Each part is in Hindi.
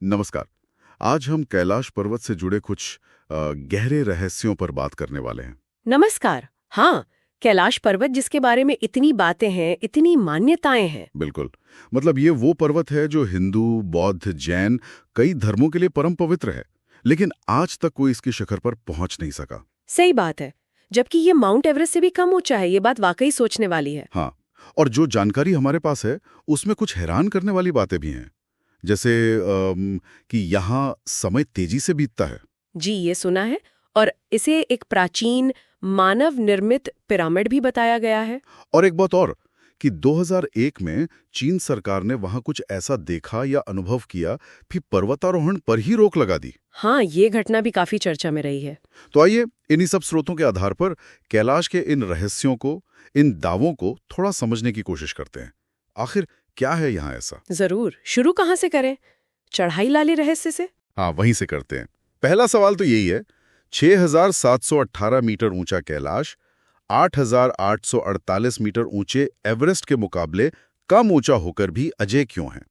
नमस्कार। आज हम कैलाश पर्वत से जुड़े कुछ गहरे रहस्यों पर बात करने वाले हैं। नमस्कार। हाँ, कैलाश पर्वत जिसके बारे में इतनी बातें हैं, इतनी मान्यताएं हैं। बिल्कुल। मतलब ये वो पर्वत है जो हिंदू, बौद्ध, जैन कई धर्मों के लिए परम पवित्र है, लेकिन आज तक कोई इसके शिखर पर पहुंच नहीं सका। सही बात है। जबकि ये माउंट एवरेस्ट से भी कम ऊंचा है। ये बात वाकई सोचने वाली है। हाँ, और जो जानकारी हमारे पास है उसमें कुछ हैरान करने वाली बातें भी हैं। जैसे कि यहाँ समय तेजी से बीतता है। जी, ये सुना है। और इसे एक प्राचीन मानव निर्मित पिरामिड भी बताया गया है। और एक बात और कि 2001 में चीन सरकार ने वहां कुछ ऐसा देखा या अनुभव किया, फिर पर्वतारोहण पर ही रोक लगा दी। हाँ, ये घटना भी काफी चर्चा में रही है। तो आइए इन्हीं सब स्रोतों के आधार पर कैलाश के इन रहस्यों को, इन दावों को थोड़ा समझने की कोशिश करते हैं। आखिर क्या है यहाँ ऐसा? जरूर। शुरू कहाँ से करें? चढ़ाई लाली रहस्य से। हाँ, वहीं से करते हैं। पहला सवाल तो यही है, 6,718 मीटर ऊंचा कैलाश 8,848 मीटर ऊंचे एवरेस्ट के मुकाबले कम ऊंचा होकर भी अजय क्यों है?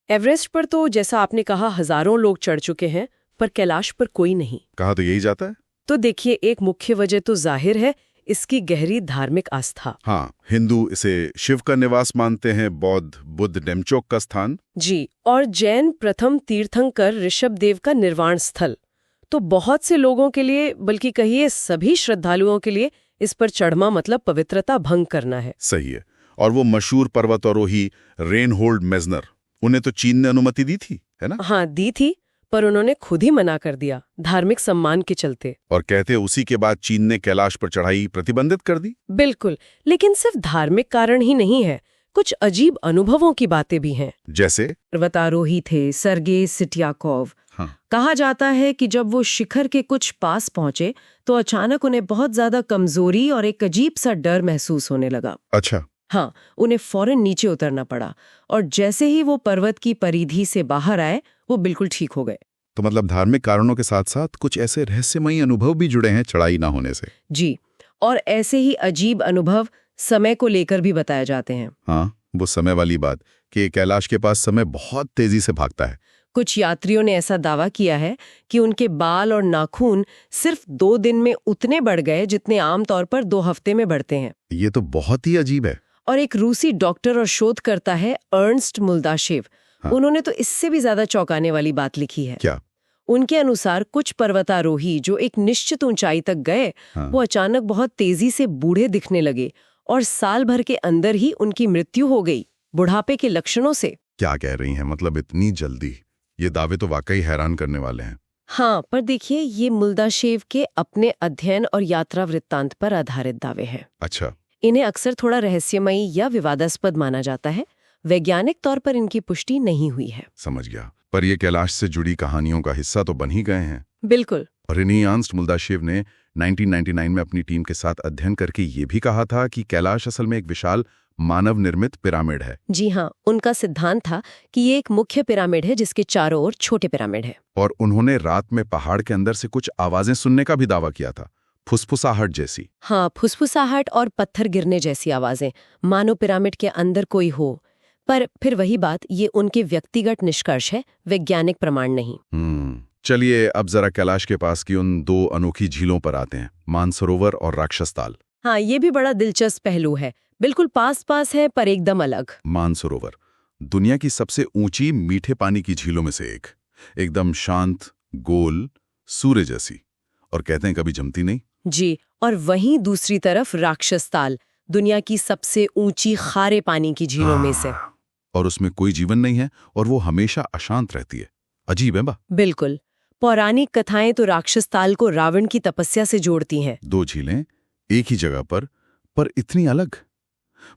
एवरेस्ट पर तो जैसा आपने कहा हजारों लोग चढ़ चुके हैं, पर कैलाश पर कोई नहीं। कहा तो यही जाता है। तो देखिए, एक मुख्य वजह तो जाहिर है, इसकी गहरी धार्मिक आस्था। हाँ, हिंदू इसे शिव का निवास मानते हैं, बौद्ध बुद्ध डेमचोक का स्थान। जी, और जैन प्रथम तीर्थंकर ऋषभदेव का निर्वाण स्थल। तो बहुत से लोगों के लिए, बल्कि कहिए सभी श्रद्धालुओं के लिए, इस पर चढ़ना मतलब पवित्रता भंग करना है। सही है। और वो मशहूर पर्वतारोही रेनहोल्ड मेजनर, उन्हें तो चीन ने अनुमति दी थी, है ना? हाँ, दी थी, पर उन्होंने खुद ही मना कर दिया, धार्मिक सम्मान के चलते। और कहते उसी के बाद चीन ने कैलाश पर चढ़ाई प्रतिबंधित कर दी। बिल्कुल। लेकिन सिर्फ धार्मिक कारण ही नहीं है, कुछ अजीब अनुभवों की बातें भी हैं। जैसे? पर्वतारोही थे सर्गेई सिट्याकोव। हाँ। कहा जाता है कि जब वो शिखर के कुछ पास पहुंचे तो अचानक उन्हें बहुत ज्यादा कमजोरी और एक अजीब सा डर महसूस होने लगा। अच्छा। हाँ, उन्हें फौरन नीचे उतरना पड़ा, और जैसे ही वो पर्वत की परिधि से बाहर आए, वो बिल्कुल ठीक हो गए। तो मतलब धार्मिक कारणों के साथ साथ कुछ ऐसे रहस्यमयी अनुभव भी जुड़े हैं चढ़ाई ना होने से। जी, और ऐसे ही अजीब अनुभव समय को लेकर भी बताए जाते हैं। हाँ, वो समय वाली बात कि कैलाश के पास समय बहुत तेजी से भागता है। कुछ यात्रियों ने ऐसा दावा किया है कि उनके बाल और नाखून सिर्फ 2 दिन में उतने बढ़ गए जितने आमतौर पर 2 हफ्ते में बढ़ते हैं। ये तो बहुत ही अजीब है। और एक रूसी डॉक्टर और शोधकर्ता है अर्नस्ट मुल्दाशेव। हाँ। उन्होंने तो इससे भी ज्यादा चौंकाने वाली बात लिखी है। क्या? उनके अनुसार कुछ पर्वतारोही जो एक निश्चित ऊंचाई तक गए, हाँ। वो अचानक बहुत तेजी से बूढ़े दिखने लगे, और साल भर के अंदर ही उनकी मृत्यु हो गई, बुढ़ापे के लक्षणों से। क्या कह रही हैं? मतलब इतनी जल्दी? ये दावे तो वाकई हैरान करने वाले हैं। हाँ, पर देखिए, ये मुल्दाशेव के अपने अध्ययन और यात्रा वृत्तांत पर आधारित दावे हैं। अच्छा। इन्हें अक्सर थोड़ा रहस्यमयी या विवादास्पद माना जाता है। वैज्ञानिक तौर पर इनकी पुष्टि नहीं हुई है। समझ गया। पर ये कैलाश से जुड़ी कहानियों का हिस्सा तो बन ही गए हैं। बिल्कुल। और इन्हीं अर्नस्ट मुल्दाशेव ने 1999 में अपनी टीम के साथ अध्ययन करके ये भी कहा था कि कैलाश असल में एक विशाल मानव निर्मित पिरामिड है। जी हाँ, उनका सिद्धांत था कि ये एक मुख्य पिरामिड है जिसके चारों ओर छोटे पिरामिड है। और उन्होंने रात में पहाड़ के अंदर से कुछ आवाजें सुनने का भी दावा किया था, फुसफुसाहट जैसी। हाँ, फुसफुसाहट और पत्थर गिरने जैसी आवाजें, मानो पिरामिड के अंदर कोई हो। पर फिर वही बात, ये उनके व्यक्तिगत निष्कर्ष है, वैज्ञानिक प्रमाण नहीं। चलिए अब जरा कैलाश के पास की उन 2 अनोखी झीलों पर आते हैं, मानसरोवर और राक्षसताल। हाँ, ये भी बड़ा दिलचस्प पहलू है। बिल्कुल पास पास है, पर एकदम अलग। मानसरोवर दुनिया की सबसे ऊंची मीठे पानी की झीलों में से एक, एकदम शांत, गोल, सूर्य जैसी, और कहते हैं कभी जमती नहीं। जी, और वहीं दूसरी तरफ राक्षसताल, दुनिया की सबसे ऊंची खारे पानी की झीलों में से। और उसमें कोई जीवन नहीं है और वो हमेशा अशांत रहती है। अजीब है बा। बिल्कुल। पौराणिक कथाएं तो राक्षसताल को रावण की तपस्या से जोड़ती हैं। 2 झीलें एक ही जगह पर इतनी अलग।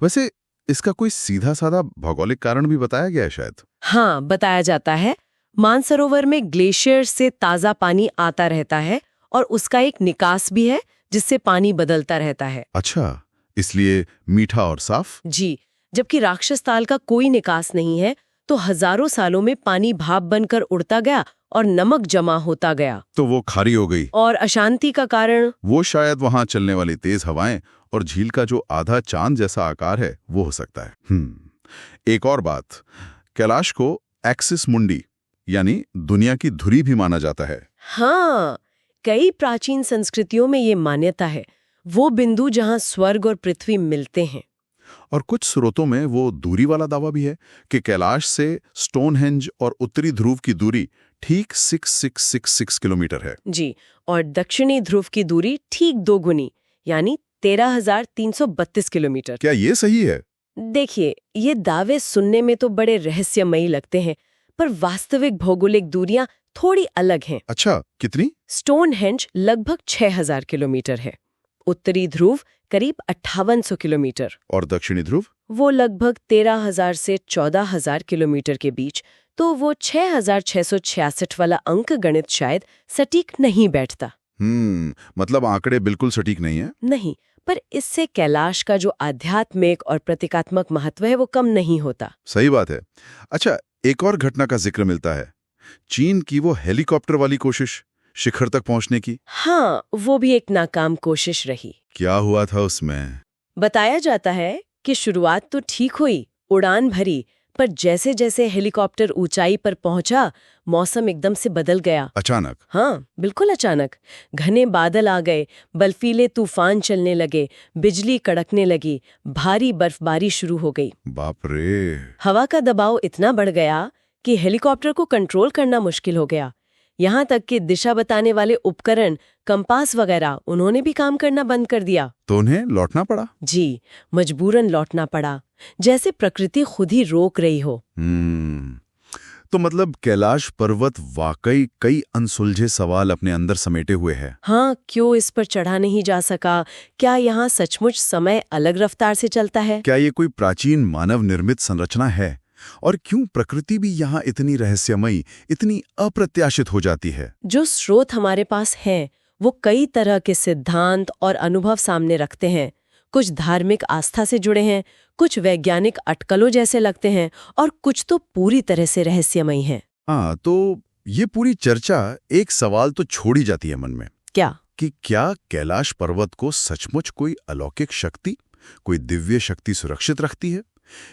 वैसे इसका कोई सीधा साधा भौगोलिक कारण भी बताया गया है शायद? हाँ, बताया जाता है। मानसरोवर में ग्लेशियर से ताजा पानी आता रहता है, और उसका एक निकास भी है जिससे पानी बदलता रहता है। अच्छा, इसलिए मीठा और साफ। जी, जबकि राक्षसताल का कोई निकास नहीं है, तो हजारों सालों में पानी भाप बनकर उड़ता गया और नमक जमा होता गया। तो वो खारी हो गई। और अशांति का कारण? वो शायद वहां चलने वाली तेज हवाएं और झील का जो आधा चांद जैसा आकार है वो हो सकता है। एक और बात, कैलाश को एक्सिस मुंडी यानी दुनिया की धुरी भी माना जाता है। हाँ, कई प्राचीन संस्कृतियों में ये मान्यता है, वो बिंदु जहाँ स्वर्ग और पृथ्वी मिलते हैं। और कुछ स्रोतों में वो दूरी वाला दावा भी है कि कैलाश से स्टोनहेंज और उत्तरी ध्रुव की दूरी ठीक 6666 किलोमीटर है। जी, और दक्षिणी ध्रुव की दूरी ठीक 2 गुनी, यानी 13,332 किलोमीटर। क्या ये सही है? देखिए, ये दावे सुनने में तो बड़े रहस्यमयी लगते हैं, पर वास्तविक भौगोलिक दूरियां थोड़ी अलग हैं। अच्छा, कितनी? स्टोनहेंज लगभग 6,000 किलोमीटर है, उत्तरी ध्रुव करीब 5800 किलोमीटर, और दक्षिणी ध्रुव? वो लगभग 13,000 से 14,000 किलोमीटर के बीच। तो वो 6,666 वाला अंक गणित शायद सटीक नहीं बैठता। मतलब आंकड़े बिल्कुल सटीक नहीं है। नहीं, पर इससे कैलाश का जो आध्यात्मिक और प्रतीकात्मक महत्व है वो कम नहीं होता। सही बात है। अच्छा, एक और घटना का जिक्र मिलता है, चीन की वो हेलीकॉप्टर वाली कोशिश शिखर तक पहुंचने की। हाँ, वो भी एक नाकाम कोशिश रही। क्या हुआ था उसमें? बताया जाता है कि शुरुआत तो ठीक हुई, उड़ान भरी, पर जैसे जैसे हेलीकॉप्टर ऊंचाई पर पहुंचा, मौसम एकदम से बदल गया। अचानक? हाँ, बिल्कुल अचानक। घने बादल आ गए, बर्फीले तूफान चलने लगे, बिजली कड़कने लगी, भारी बर्फबारी शुरू हो गई। बाप रे! हवा का दबाव इतना बढ़ गया कि हेलीकॉप्टर को कंट्रोल करना मुश्किल हो गया। यहाँ तक कि दिशा बताने वाले उपकरण, कंपास वगैरह, उन्होंने भी काम करना बंद कर दिया। तो उन्हें लौटना पड़ा? जी, मजबूरन लौटना पड़ा, जैसे प्रकृति खुद ही रोक रही हो। तो मतलब कैलाश पर्वत वाकई कई अनसुलझे सवाल अपने अंदर समेटे हुए है। हाँ, क्यों इस पर चढ़ा नहीं जा सका? क्या यहाँ सचमुच समय अलग रफ्तार से चलता है? क्या ये कोई प्राचीन मानव निर्मित संरचना है? और क्यों प्रकृति भी यहाँ इतनी रहस्यमयी, इतनी अप्रत्याशित हो जाती है? जो स्रोत हमारे पास हैं, वो कई तरह के सिद्धांत और अनुभव सामने रखते हैं। कुछ धार्मिक आस्था से जुड़े हैं, कुछ वैज्ञानिक अटकलों जैसे लगते हैं, और कुछ तो पूरी तरह से रहस्यमयी हैं। हाँ, तो ये पूरी चर्चा एक सवाल तो छोड़ी जाती है मन में। क्या? कि क्या कैलाश पर्वत को सचमुच कोई अलौकिक शक्ति, कोई दिव्य शक्ति सुरक्षित रखती है,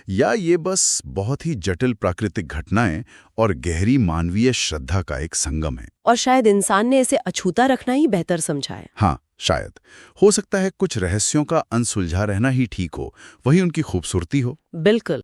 या ये बस बहुत ही जटिल प्राकृतिक घटनाएं और गहरी मानवीय श्रद्धा का एक संगम है? और शायद इंसान ने इसे अछूता रखना ही बेहतर समझा है। हाँ, शायद हो सकता है कुछ रहस्यों का अनसुलझा रहना ही ठीक हो, वही उनकी खूबसूरती हो। बिल्कुल।